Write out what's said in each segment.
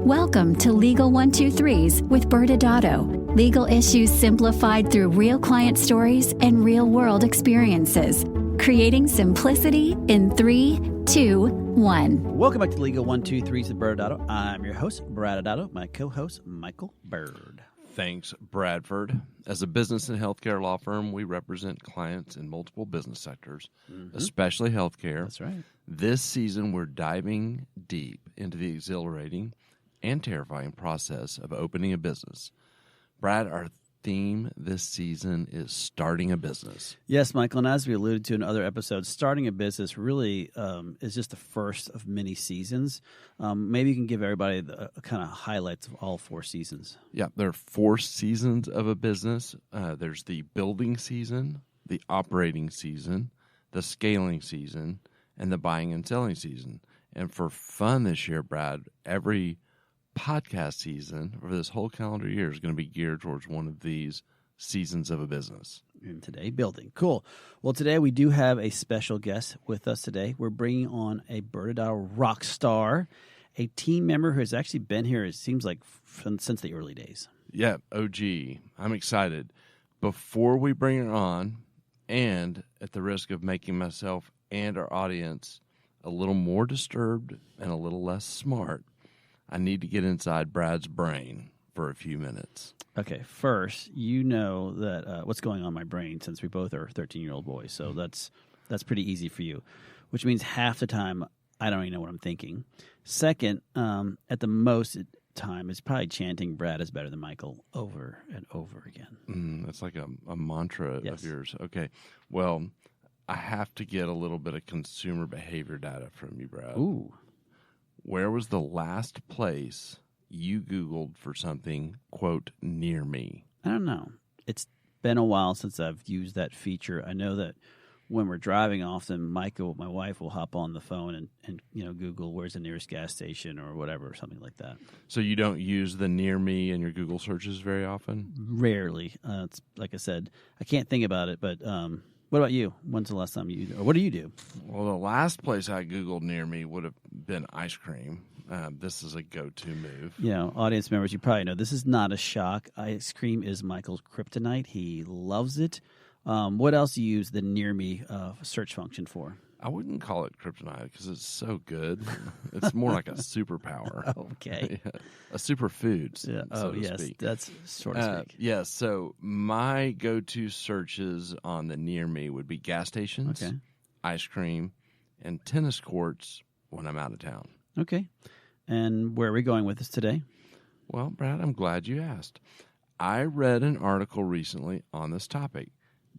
Welcome to Legal 123s with ByrdAdatto. Legal issues simplified through real client stories and real-world experiences. Creating simplicity in 3, 2, 1. Welcome back to Legal 123s with ByrdAdatto. I'm your host, ByrdAdatto. My co-host, Michael Byrd. Thanks, Bradford. As a business and healthcare law firm, we represent clients in multiple business sectors, especially healthcare. That's right. This season, we're diving deep into the exhilarating and terrifying process of opening a business. Brad, our theme this season is starting a business. Yes, Michael, and as we alluded to in other episodes, starting a business really is just the first of many seasons. Maybe you can give everybody the kind of highlights of all 4 seasons. Yeah, there are 4 seasons of a business. There's the building season, the operating season, the scaling season, and the buying and selling season. And for fun this year, Brad, every podcast season for this whole calendar year is going to be geared towards one of these seasons of a business. And today, building. Cool. Well, today we do have a special guest with us today. We're bringing on a ByrdAdatto rock star, a team member who has actually been here, it seems like, since the early days. Yeah, OG. I'm excited. Before we bring her on, and at the risk of making myself and our audience a little more disturbed and a little less smart, I need to get inside Brad's brain for a few minutes. Okay, first, you know that what's going on in my brain since we both are 13-year-old boys, so that's pretty easy for you, which means half the time I don't even know what I'm thinking. Second, at the most time, it's probably chanting Brad is better than Michael over and over again. That's like a mantra Yes. of yours. Okay, well, I have to get a little bit of consumer behavior data from you, Brad. Ooh. Where was the last place you Googled for something, quote, near me? I don't know. It's been a while since I've used that feature. I know that when we're driving often, Michael, my wife, will hop on the phone and Google where's the nearest gas station or whatever, or something like that. So you don't use the near me in your Google searches very often? Rarely. It's like I said, I can't think about it, but what about you? When's the last time or what do you do? Well, the last place I Googled near me would have been ice cream. This is a go-to move. Audience members, you probably know this is not a shock. Ice cream is Michael's kryptonite. He loves it. What else do you use the near me search function for? I wouldn't call it kryptonite because it's so good. It's more like a superpower. Okay. Yeah, a superfood, Yeah. so to yes, speak. that's sort of speak. Yeah, so my go-to searches on the near me would be gas stations, Okay. ice cream, and tennis courts when I'm out of town. Okay. And where are we going with this today? Well, Brad, I'm glad you asked. I read an article recently on this topic.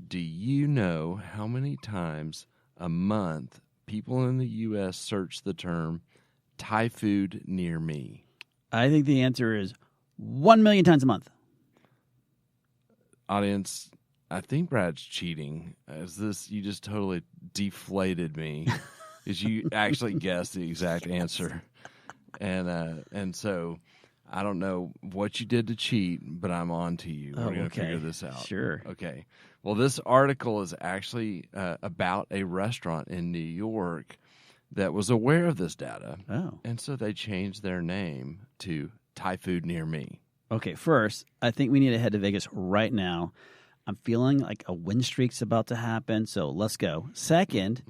Do you know how many times a month people in the U.S. search the term Thai food near me? I think the answer is 1 million times a month. Audience, I think Brad's cheating. You just totally deflated me because you actually guessed the exact answer. And so I don't know what you did to cheat, but I'm on to you. We're going to figure this out. Sure. Okay. Well, this article is actually about a restaurant in New York that was aware of this data. Oh. And so they changed their name to Thai food near me. Okay, first, I think we need to head to Vegas right now. I'm feeling like a win streak's about to happen, so let's go. Second,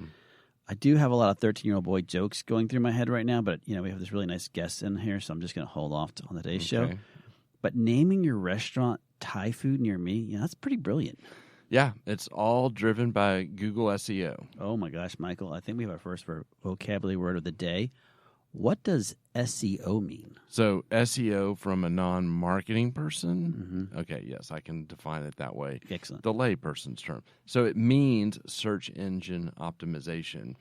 I do have a lot of 13-year-old boy jokes going through my head right now, but we have this really nice guest in here, so I'm just going to hold off on today's show. But naming your restaurant Thai food near me, that's pretty brilliant. Yeah, it's all driven by Google SEO. Oh my gosh, Michael, I think we have our first vocabulary word of the day. What does SEO mean? So SEO from a non-marketing person? Okay, yes, I can define it that way. Excellent. The lay person's term. So it means search engine optimization.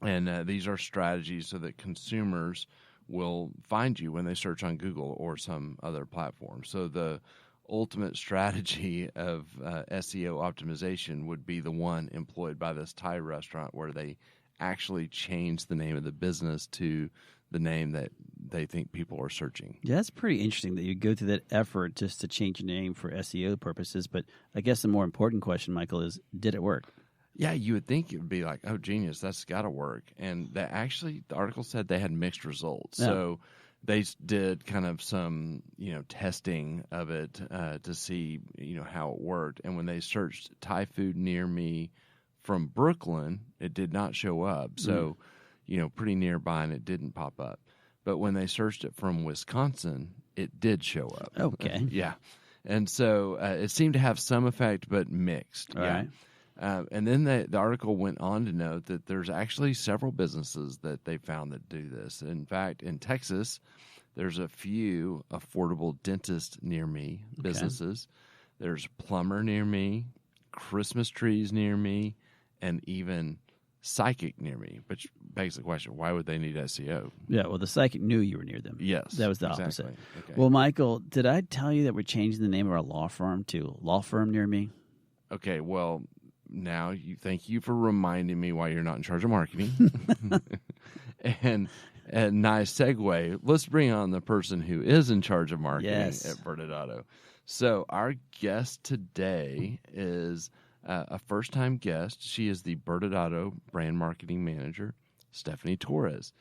And these are strategies so that consumers will find you when they search on Google or some other platform. So the ultimate strategy of SEO optimization would be the one employed by this Thai restaurant where they actually change the name of the business to the name that they think people are searching. Yeah, that's pretty interesting that you go through that effort just to change your name for SEO purposes. But I guess the more important question, Michael, is did it work? Yeah, you would think it would be like, oh, genius, that's got to work. And the article said they had mixed results. Yeah. So they did kind of some, testing of it to see, how it worked. And when they searched Thai food near me from Brooklyn, it did not show up. So, pretty nearby, and it didn't pop up. But when they searched it from Wisconsin, it did show up. Okay. Yeah. And so it seemed to have some effect, but mixed. All right. And then the article went on to note that there's actually several businesses that they found that do this. In fact, in Texas, there's a few affordable dentist near me businesses. There's a plumber near me, Christmas trees near me, and even psychic near me, which begs the question, why would they need SEO? Yeah, well, the psychic knew you were near them. Yes. That was the exactly. opposite. Okay. Well, Michael, did I tell you that we're changing the name of our law firm to Law Firm Near Me? Okay, well, now thank you for reminding me why you're not in charge of marketing. and nice segue. Let's bring on the person who is in charge of marketing at ByrdAdatto. So our guest today is a first-time guest. She is the ByrdAdatto brand marketing manager, Stephanie Torres.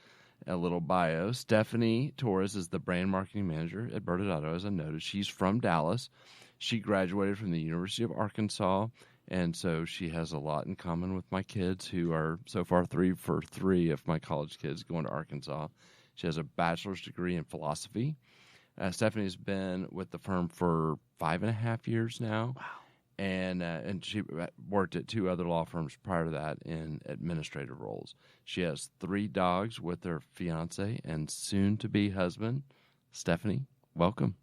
A little bio. Stephanie Torres is the brand marketing manager at ByrdAdatto, as I noted. She's from Dallas. She graduated from the University of Arkansas, and so she has a lot in common with my kids, who are so far 3 for 3 of my college kids going to Arkansas. She has a bachelor's degree in philosophy. Stephanie's been with the firm for 5.5 years now. Wow. And she worked at 2 other law firms prior to that in administrative roles. She has 3 dogs with her fiance and soon-to-be husband. Stephanie, welcome.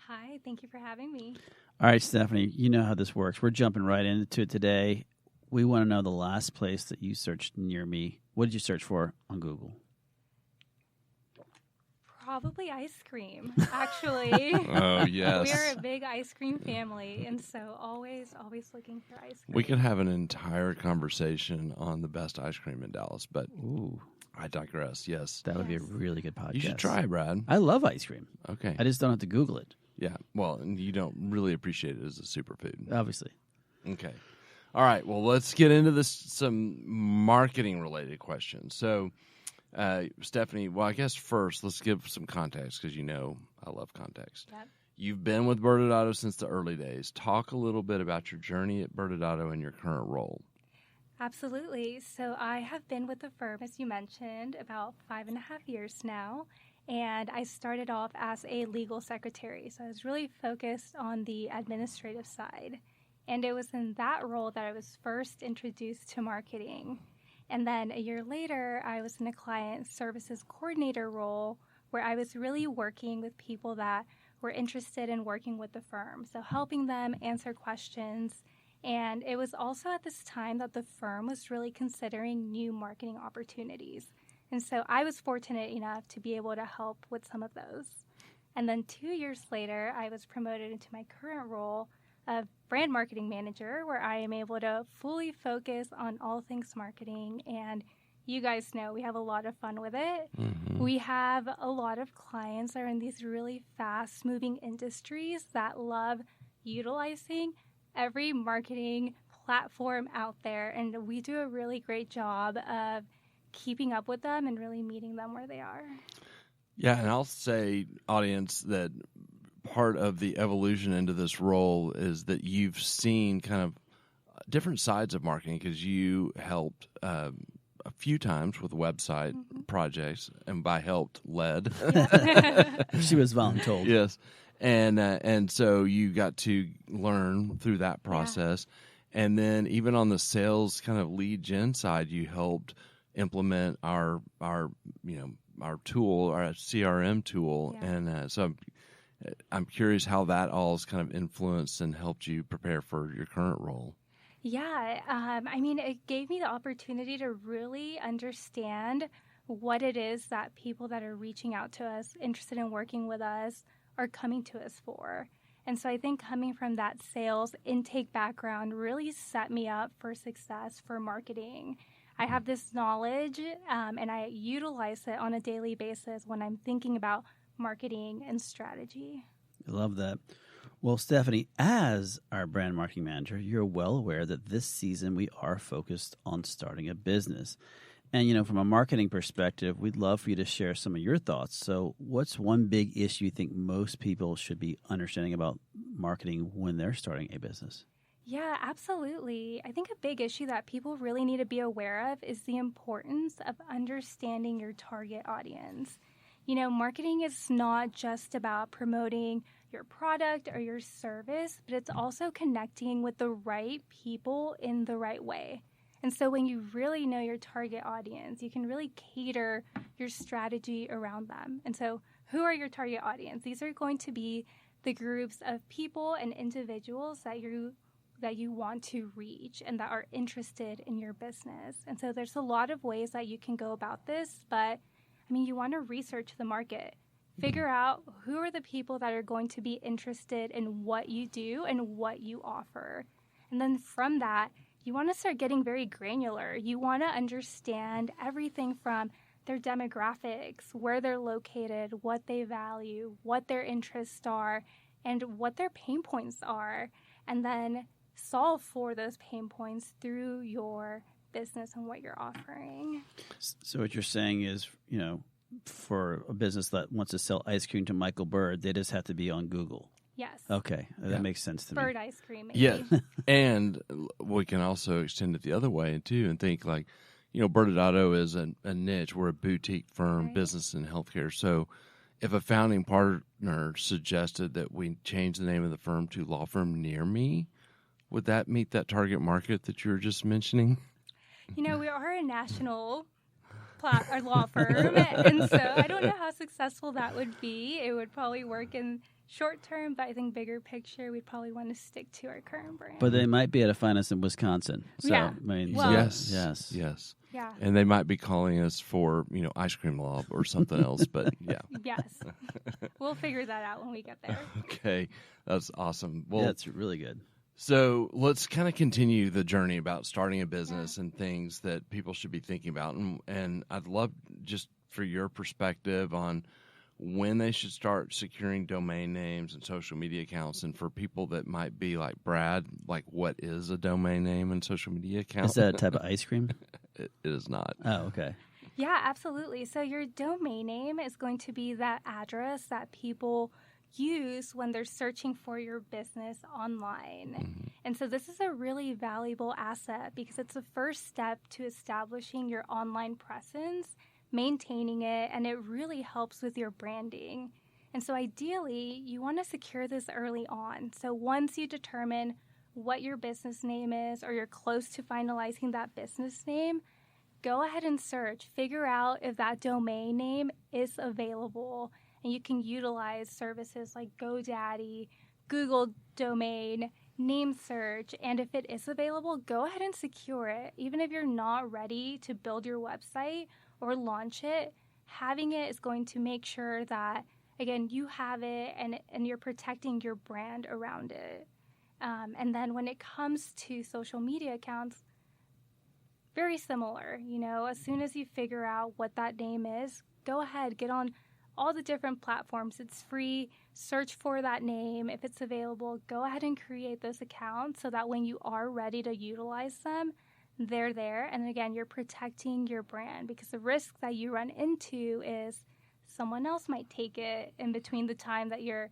Hi, thank you for having me. All right, Stephanie, you know how this works. We're jumping right into it today. We want to know the last place that you searched near me. What did you search for on Google? Probably ice cream, actually. Oh, yes. We're a big ice cream family, and so always looking for ice cream. We could have an entire conversation on the best ice cream in Dallas, but Ooh, I digress. Yes. that would be a really good podcast. You should try it, Brad. I love ice cream. Okay. I just don't have to Google it, Yeah. Well, and you don't really appreciate it as a superfood. obviously. Okay. All right. Well, let's get into some marketing-related questions. So, Stephanie, well, I guess first let's give some context, because I love context. Yep. You've been with ByrdAdatto since the early days. Talk a little bit about your journey at ByrdAdatto and your current role. Absolutely. So I have been with the firm, as you mentioned, about 5.5 years now. And I started off as a legal secretary. So I was really focused on the administrative side. And it was in that role that I was first introduced to marketing. And then a year later, I was in a client services coordinator role where I was really working with people that were interested in working with the firm. So helping them answer questions. And it was also at this time that the firm was really considering new marketing opportunities. And so I was fortunate enough to be able to help with some of those. And then 2 years later, I was promoted into my current role of brand marketing manager, where I am able to fully focus on all things marketing. And you guys know we have a lot of fun with it. Mm-hmm. We have a lot of clients that are in these really fast-moving industries that love utilizing every marketing platform out there. And we do a really great job of keeping up with them and really meeting them where they are. Yeah, and I'll say, audience, that part of the evolution into this role is that you've seen kind of different sides of marketing, because you helped a few times with website projects, and by helped, led. She was voluntold. Yes. And so you got to learn through that process. Yeah. And then even on the sales kind of lead gen side, you helped implement our tool, our CRM tool. Yeah. And so I'm curious how that all has kind of influenced and helped you prepare for your current role. Yeah, it gave me the opportunity to really understand what it is that people that are reaching out to us, interested in working with us, are coming to us for. And so I think coming from that sales intake background really set me up for success for marketing. I have this knowledge, and I utilize it on a daily basis when I'm thinking about marketing and strategy. I love that. Well, Stephanie, as our brand marketing manager, you're well aware that this season we are focused on starting a business. And, from a marketing perspective, we'd love for you to share some of your thoughts. So what's one big issue you think most people should be understanding about marketing when they're starting a business? Yeah, absolutely. I think a big issue that people really need to be aware of is the importance of understanding your target audience. Marketing is not just about promoting your product or your service, but it's also connecting with the right people in the right way. And so when you really know your target audience, you can really cater your strategy around them. And so who are your target audience? These are going to be the groups of people and individuals that you want to reach and that are interested in your business. And so there's a lot of ways that you can go about this, but you want to research the market. Figure out who are the people that are going to be interested in what you do and what you offer. And then from that, you want to start getting very granular. You want to understand everything from their demographics, where they're located, what they value, what their interests are, and what their pain points are. And then solve for those pain points through your business and what you're offering. So what you're saying is, for a business that wants to sell ice cream to Michael Byrd, they just have to be on Google. Yes. Okay, that makes sense to me. Byrd ice cream, maybe. Yeah, and we can also extend it the other way too, and think like, ByrdAdatto is a niche. We're a boutique firm, business in healthcare. So, if a founding partner suggested that we change the name of the firm to Law Firm Near Me, would that meet that target market that you were just mentioning? We are a national law firm, and so I don't know how successful that would be. It would probably work in short term, but I think bigger picture, we'd probably want to stick to our current brand. But they might be able to find us in Wisconsin. So, Yeah. Yes. Yeah. And they might be calling us for, ice cream law or something else, but yeah. Yes. We'll figure that out when we get there. Okay. That's awesome. Well, that's really good. So let's kind of continue the journey about starting a business and things that people should be thinking about. And I'd love just for your perspective on when they should start securing domain names and social media accounts. And for people that might be like Brad, like what is a domain name and social media account? Is that a type of ice cream? It is not. Oh, okay. Yeah, absolutely. So your domain name is going to be that address that people use when they're searching for your business online. Mm-hmm. And so this is a really valuable asset because it's the first step to establishing your online presence, maintaining it, and it really helps with your branding. And so ideally, you want to secure this early on. So once you determine what your business name is or you're close to finalizing that business name, go ahead and search. Figure out if that domain name is available. And you can utilize services like GoDaddy, Google Domain, Name Search, and if it is available, go ahead and secure it. Even if you're not ready to build your website or launch it, having it is going to make sure that, again, you have it and you're protecting your brand around it. And then when it comes to social media accounts, very similar. As soon as you figure out what that name is, go ahead, get on all the different platforms. It's free. Search for that name. If it's available, go ahead and create those accounts so that when you are ready to utilize them, they're there. And again, you're protecting your brand because the risk that you run into is someone else might take it in between the time that you're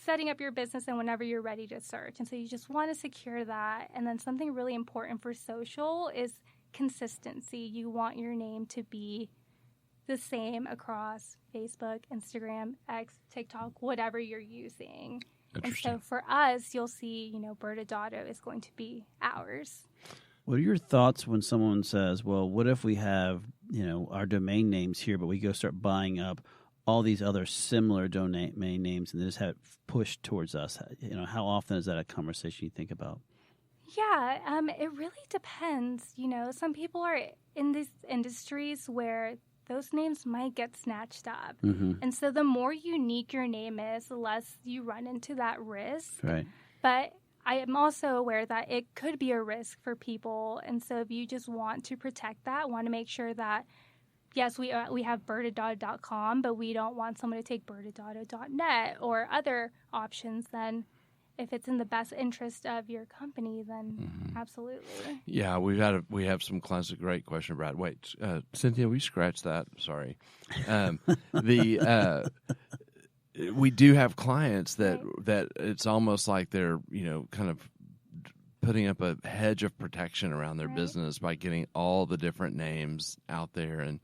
setting up your business and whenever you're ready to search. And so you just want to secure that. And then something really important for social is consistency. You want your name to be the same across Facebook, Instagram, X, TikTok, whatever you're using. And so for us, you'll see, ByrdAdatto is going to be ours. What are your thoughts when someone says, well, what if we have, our domain names here, but we go start buying up all these other similar domain names and they just have it pushed towards us? How often is that a conversation you think about? Yeah, it really depends. Some people are in these industries where those names might get snatched up. Mm-hmm. And so the more unique your name is, the less you run into that risk. Right. But I am also aware that it could be a risk for people. And so if you just want to protect that, want to make sure that, yes, we have ByrdAdatto.com, but we don't want someone to take ByrdAdatto.net or other options, then if it's in the best interest of your company, then absolutely. Yeah, we have some clients. A great question, Brad. Wait, Cynthia, we scratch that. Sorry. We do have clients that it's almost like they're kind of putting up a hedge of protection around their business by getting all the different names out there, and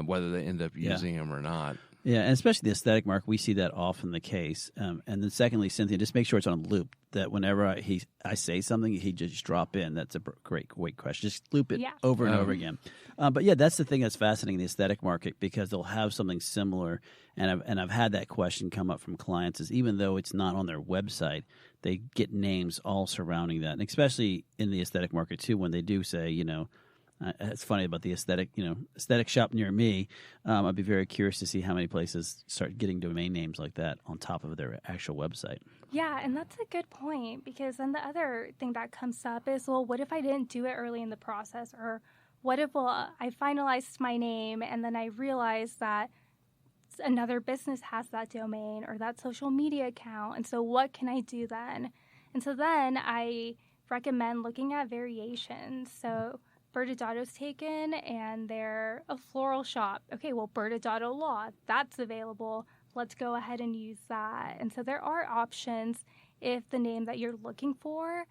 whether they end up using them or not. Yeah, and especially the aesthetic market, we see that often the case. And then secondly, Cynthia, just make sure it's on loop, that whenever I say something, he just drop in. That's a great question. Just loop it over and over again. But yeah, that's the thing that's fascinating in the aesthetic market, because they'll have something similar. And I've had that question come up from clients, is even though it's not on their website, they get names all surrounding that. And especially in the aesthetic market too, when they do say, it's funny about the aesthetic shop near me. I'd be very curious to see how many places start getting domain names like that on top of their actual website. Yeah, and that's a good point, because then the other thing that comes up is, well, what if I didn't do it early in the process? Or what if, I finalized my name and then I realized that another business has that domain or that social media account, and so what can I do then? And so then I recommend looking at variations. So ByrdAdatto's taken, and they're a floral shop. Okay, well, ByrdAdatto Law, that's available. Let's go ahead and use that. And so there are options if the name that you're looking for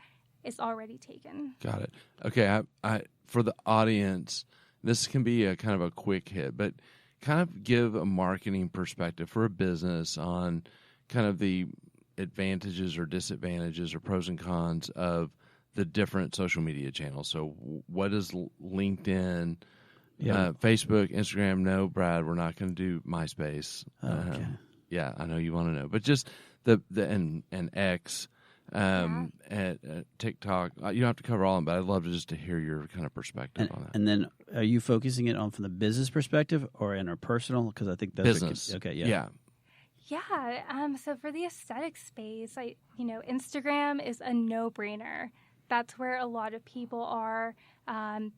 is already taken. Got it. Okay, I for the audience, this can be a kind of a quick hit, but kind of give a marketing perspective for a business on kind of the advantages or disadvantages or pros and cons of the different social media channels. So what is LinkedIn, Facebook, Instagram? No, Brad, we're not going to do MySpace. Okay. Yeah, I know you want to know, but just the X, and TikTok. You don't have to cover all of them, but I'd love to hear your kind of perspective on that. And then, are you focusing it on from the business perspective or interpersonal? Because I think that's business. Yeah. So for the aesthetic space, Instagram is a no-brainer. That's where a lot of people are.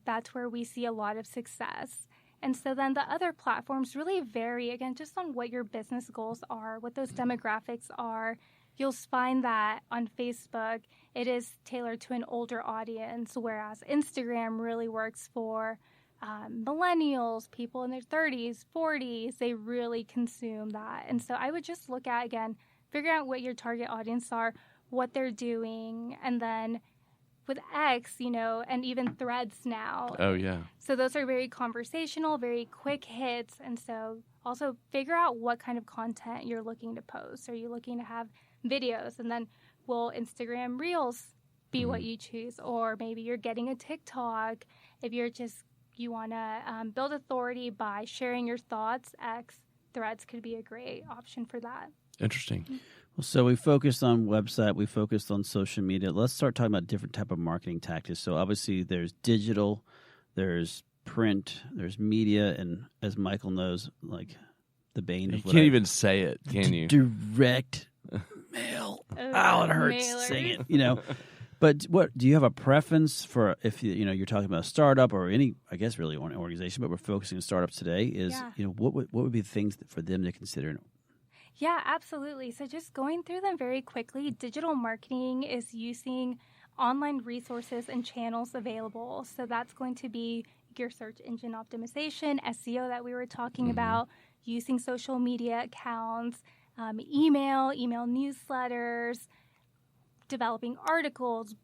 That's where we see a lot of success. And so then the other platforms really vary, again, just on what your business goals are, what those demographics are. You'll find that on Facebook, it is tailored to an older audience, whereas Instagram really works for millennials, people in their 30s, 40s. They really consume that. And so I would just look at, again, figure out what your target audience are, what they're doing, and then with X, and even Threads now. Oh, yeah. So those are very conversational, very quick hits. And so also figure out what kind of content you're looking to post. Are you looking to have videos? And then will Instagram Reels be what you choose? Or maybe you're getting a TikTok. If you want to build authority by sharing your thoughts, X, Threads could be a great option for that. Interesting. Well, so we focused on website, we focused on social media. Let's start talking about different type of marketing tactics. So obviously there's digital, there's print, there's media, and as Michael knows, like the bane of you can't even say it, can you? Direct mail. Oh, it hurts saying it, But what do you have a preference for if you're talking about a startup or any, I guess, really one organization, but we're focusing on startups today? Is what would be the things for them to consider? Yeah, absolutely. So just going through them very quickly, digital marketing is using online resources and channels available. So that's going to be your search engine optimization, SEO that we were talking about, using social media accounts, email newsletters, developing articles,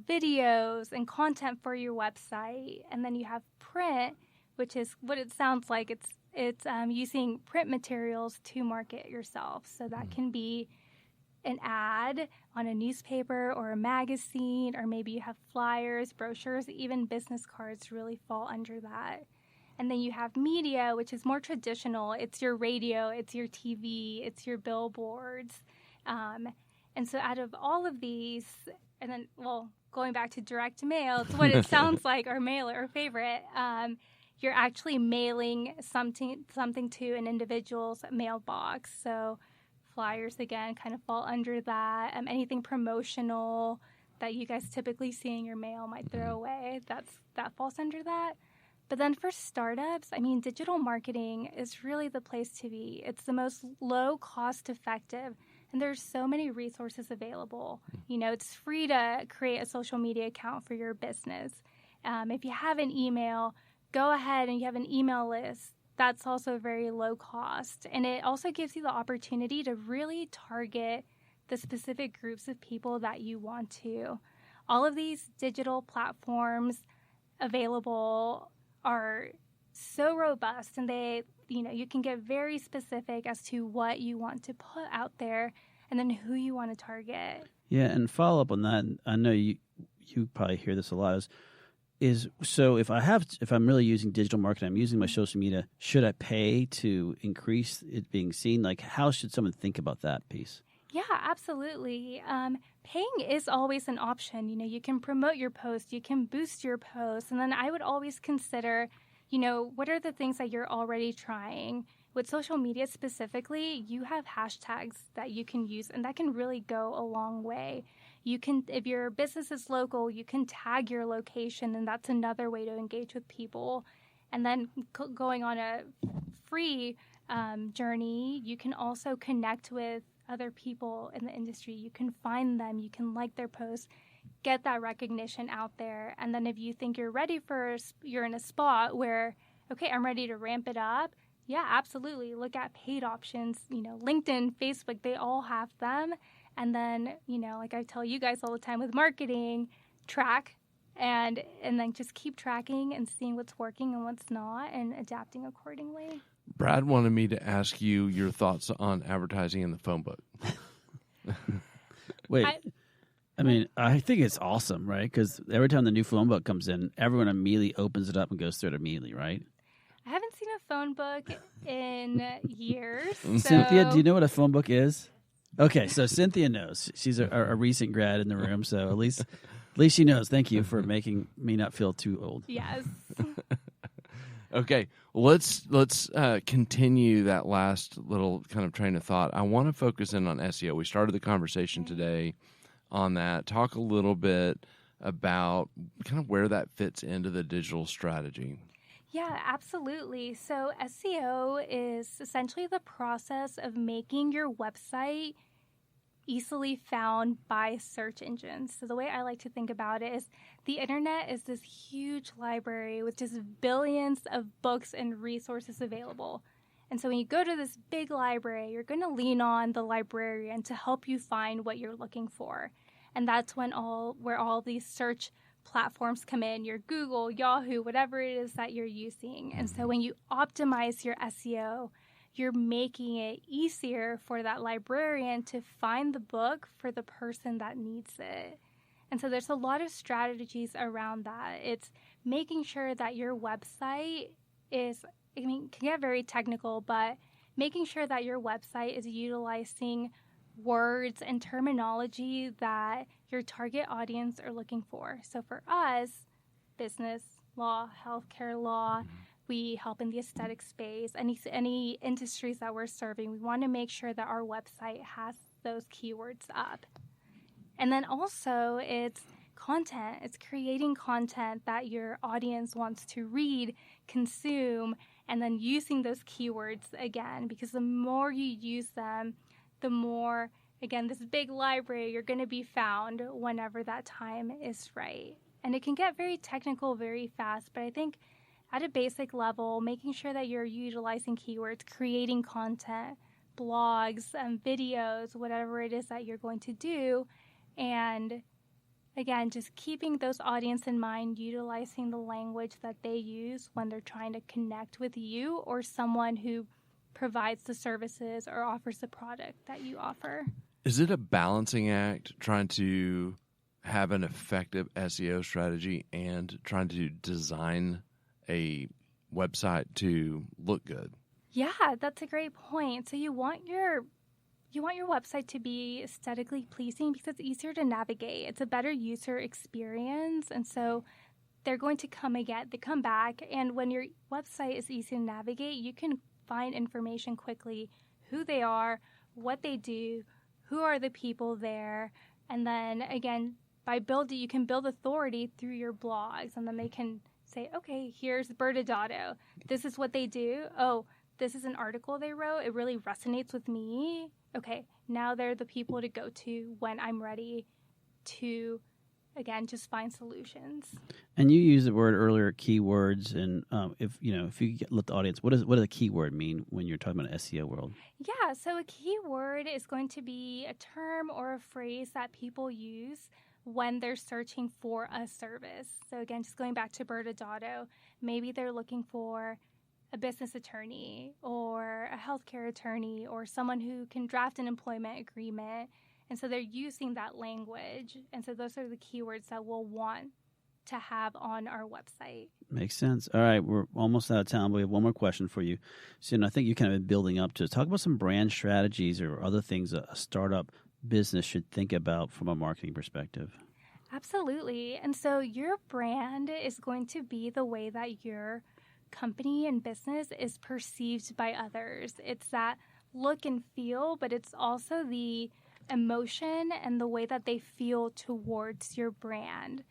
videos, and content for your website. And then you have print, which is what it sounds like. It's using print materials to market yourself. So that can be an ad on a newspaper or a magazine, or maybe you have flyers, brochures, even business cards really fall under that. And then you have media, which is more traditional. It's your radio, it's your TV, it's your billboards. And so out of all of these, and then, going back to direct mail, it's what it sounds like, our mailer, our favorite. You're actually mailing something to an individual's mailbox. So flyers, again, kind of fall under that. Anything promotional that you guys typically see in your mail might throw away, that falls under that. But then for startups, digital marketing is really the place to be. It's the most low cost effective And there's so many resources available. You know, it's free to create a social media account for your business. If you have an email, go ahead and you have an email list. That's also very low cost. And it also gives you the opportunity to really target the specific groups of people that you want to. All of these digital platforms available are so robust, and you can get very specific as to what you want to put out there and then who you want to target. Yeah, and follow up on that. I know you probably hear this a lot. So if I'm really using digital marketing, I'm using my social media, should I pay to increase it being seen? Like, how should someone think about that piece? Yeah, absolutely. Paying is always an option. You know, you can promote your post, you can boost your post, and then I would always consider, what are the things that you're already trying? With social media specifically, you have hashtags that you can use, and that can really go a long way. You can, if your business is local, you can tag your location, and that's another way to engage with people. And then going on a free journey, you can also connect with other people in the industry. You can find them, you can like their posts, get that recognition out there. And then if you think you're ready you're in a spot where, okay, I'm ready to ramp it up. Yeah, absolutely. Look at paid options, LinkedIn, Facebook, they all have them. And then, like I tell you guys all the time with marketing, track and then just keep tracking and seeing what's working and what's not and adapting accordingly. Brad wanted me to ask you your thoughts on advertising in the phone book. Wait, I think it's awesome, right? Because every time the new phone book comes in, everyone immediately opens it up and goes through it immediately, right? I haven't seen a phone book in years. Cynthia, do you know what a phone book is? Okay, so Cynthia knows. She's a recent grad in the room, so at least she knows. Thank you for making me not feel too old. Yes. Okay, let's continue that last little kind of train of thought. I want to focus in on SEO. We started the conversation today on that. Talk a little bit about kind of where that fits into the digital strategy. Yeah, absolutely. So SEO is essentially the process of making your website easily found by search engines. So the way I like to think about it is the internet is this huge library with just billions of books and resources available. And so when you go to this big library, you're going to lean on the librarian to help you find what you're looking for. And that's where all these search platforms come in, your Google, Yahoo, whatever it is that you're using. And so when you optimize your SEO, you're making it easier for that librarian to find the book for the person that needs it. And so there's a lot of strategies around that. It's making sure that your website can get very technical, but making sure that your website is utilizing words and terminology that your target audience are looking for. So for us, business, law, healthcare law, we help in the aesthetic space, any industries that we're serving. We want to make sure that our website has those keywords up. And then also it's content. It's creating content that your audience wants to read, consume, and then using those keywords again, because the more you use them, the more, again, this big library, you're going to be found whenever that time is right. And it can get very technical very fast, but I think at a basic level, making sure that you're utilizing keywords, creating content, blogs, videos, whatever it is that you're going to do, and again, just keeping those audience in mind, utilizing the language that they use when they're trying to connect with you or someone who provides the services or offers the product that you offer. Is it a balancing act trying to have an effective SEO strategy and trying to design a website to look good? Yeah, that's a great point. So you want your website to be aesthetically pleasing because it's easier to navigate. It's a better user experience, and so they're going to come again. They come back, and when your website is easy to navigate, you can find information quickly, who they are, what they do, who are the people there, and then again, you can build authority through your blogs, and then they can say, okay, here's ByrdAdatto. This is what they do. Oh, this is an article they wrote, it really resonates with me. Okay, now they're the people to go to when I'm ready to, again, just find solutions. And you used the word earlier, keywords, and if you let the audience, what does a keyword mean when you're talking about an SEO world? Yeah, so a keyword is going to be a term or a phrase that people use when they're searching for a service. So again, just going back to ByrdAdatto, maybe they're looking for a business attorney or a healthcare attorney or someone who can draft an employment agreement. And so they're using that language. And so those are the keywords that we'll want to have on our website. Makes sense. All right, we're almost out of time. We have one more question for you. So, I think you kind of been building up to talk about some brand strategies or other things a startup business should think about from a marketing perspective. Absolutely. And so your brand is going to be the way that your company and business is perceived by others. It's that look and feel, but it's also the emotion and the way that they feel towards your brand.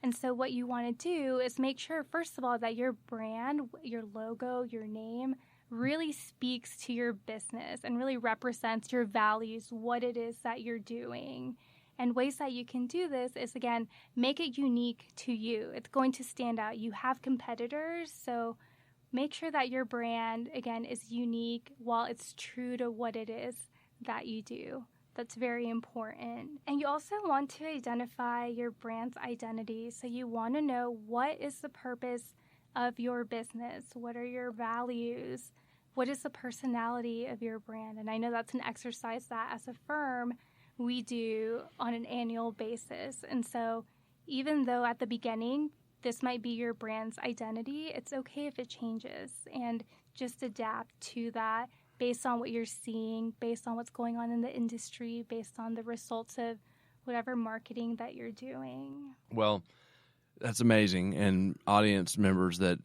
And so what you want to do is make sure, first of all, that your brand, your logo, your name really speaks to your business and really represents your values, what it is that you're doing. And ways that you can do this is, again, make it unique to you. It's going to stand out. You have competitors, so make sure that your brand, again, is unique while it's true to what it is that you do. That's very important. And you also want to identify your brand's identity. So you want to know, what is the purpose of your business? What are your values? What is the personality of your brand? And I know that's an exercise that as a firm we do on an annual basis. And so even though at the beginning this might be your brand's identity, it's okay if it changes, and just adapt to that based on what you're seeing, based on what's going on in the industry, based on the results of whatever marketing that you're doing. Well, that's amazing. And audience members that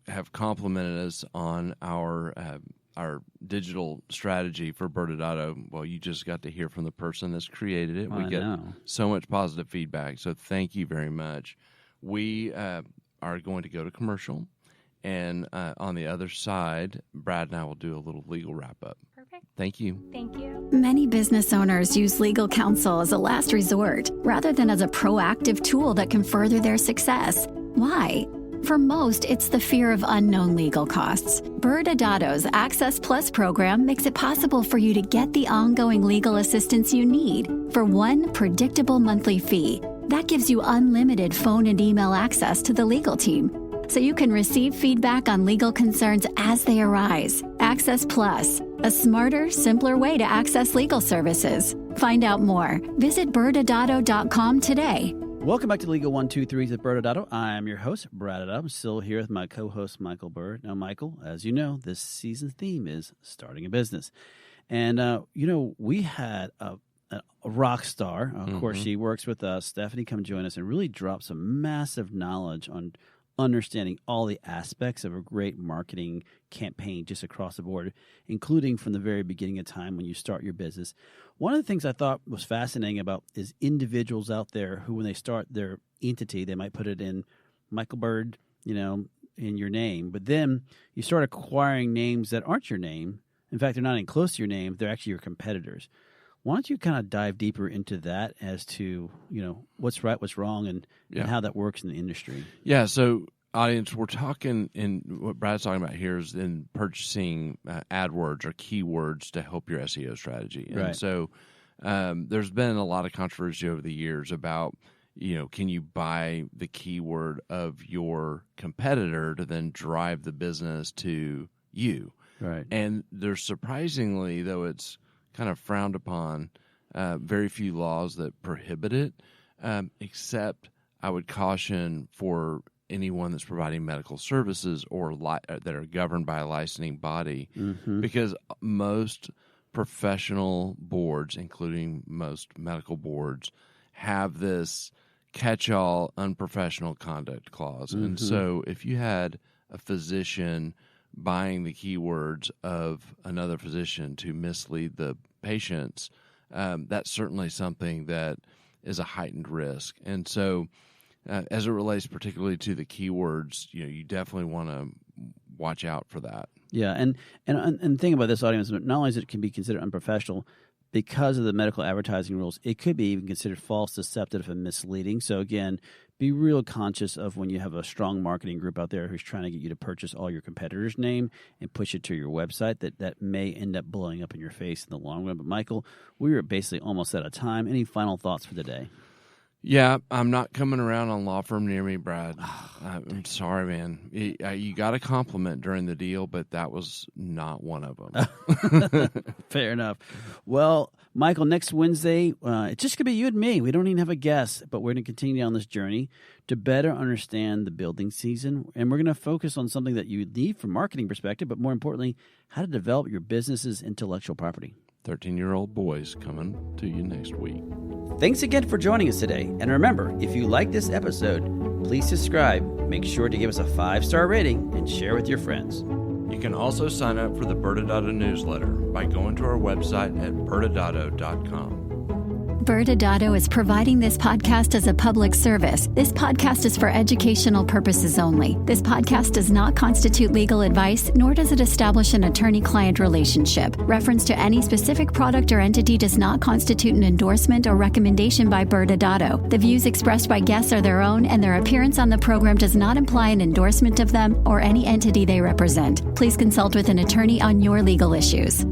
have complimented us on our digital strategy for ByrdAdatto, well, you just got to hear from the person that's created it. We get so much positive feedback. So thank you very much. We are going to go to commercial. And on the other side, Brad and I will do a little legal wrap-up. Perfect. Thank you. Thank you. Many business owners use legal counsel as a last resort rather than as a proactive tool that can further their success. Why? For most, it's the fear of unknown legal costs. ByrdAdatto's Access Plus program makes it possible for you to get the ongoing legal assistance you need for one predictable monthly fee. That gives you unlimited phone and email access to the legal team, so you can receive feedback on legal concerns as they arise. Access Plus, a smarter, simpler way to access legal services. Find out more. Visit ByrdAdatto.com today. Welcome back to Legal 123 with ByrdAdatto. I'm your host, ByrdAdatto. I'm still here with my co-host, Michael Byrd. Now, Michael, as you know, this season's theme is starting a business. And, we had a rock star. Of course, she works with us. Stephanie come join us and really drop some massive knowledge on understanding all the aspects of a great marketing campaign just across the board, including from the very beginning of time when you start your business. One of the things I thought was fascinating about is individuals out there who, when they start their entity, they might put it in Michael Byrd, in your name, but then you start acquiring names that aren't your name. In fact, they're not even close to your name. They're actually your competitors. Why don't you kind of dive deeper into that as to, what's right, what's wrong, and how that works in the industry? Yeah, so audience, we're talking, in what Brad's talking about here is in purchasing AdWords or keywords to help your SEO strategy. And so there's been a lot of controversy over the years about, can you buy the keyword of your competitor to then drive the business to you? Right. And there's surprisingly, though it's kind of frowned upon, very few laws that prohibit it, except I would caution for anyone that's providing medical services or that are governed by a licensing body, because most professional boards, including most medical boards, have this catch-all unprofessional conduct clause. And so if you had a physician buying the keywords of another physician to mislead the patients, that's certainly something that is a heightened risk. And so as it relates particularly to the keywords, you definitely want to watch out for that. Yeah, and the thing about this audience, not only is it can be considered unprofessional because of the medical advertising rules, it could be even considered false, deceptive, and misleading. So again, be real conscious of when you have a strong marketing group out there who's trying to get you to purchase all your competitors' name and push it to your website, that may end up blowing up in your face in the long run. But Michael, we were basically almost out of time. Any final thoughts for the day? Yeah, I'm not coming around on law firm near me, Brad. I'm sorry, man. You got a compliment during the deal, but that was not one of them. Fair enough. Well, Michael, next Wednesday, it's just going to be you and me. We don't even have a guest, but we're going to continue on this journey to better understand the building season. And we're going to focus on something that you need from a marketing perspective, but more importantly, how to develop your business's intellectual property. 13-year-old boys coming to you next week. Thanks again for joining us today. And remember, if you like this episode, please subscribe, make sure to give us a 5-star rating, and share with your friends. You can also sign up for the ByrdAdatto newsletter by going to our website at ByrdAdatto.com. ByrdAdatto is providing this podcast as a public service. This podcast is for educational purposes only. This podcast does not constitute legal advice, nor does it establish an attorney-client relationship. Reference to any specific product or entity does not constitute an endorsement or recommendation by ByrdAdatto. The views expressed by guests are their own, and their appearance on the program does not imply an endorsement of them or any entity they represent. Please consult with an attorney on your legal issues.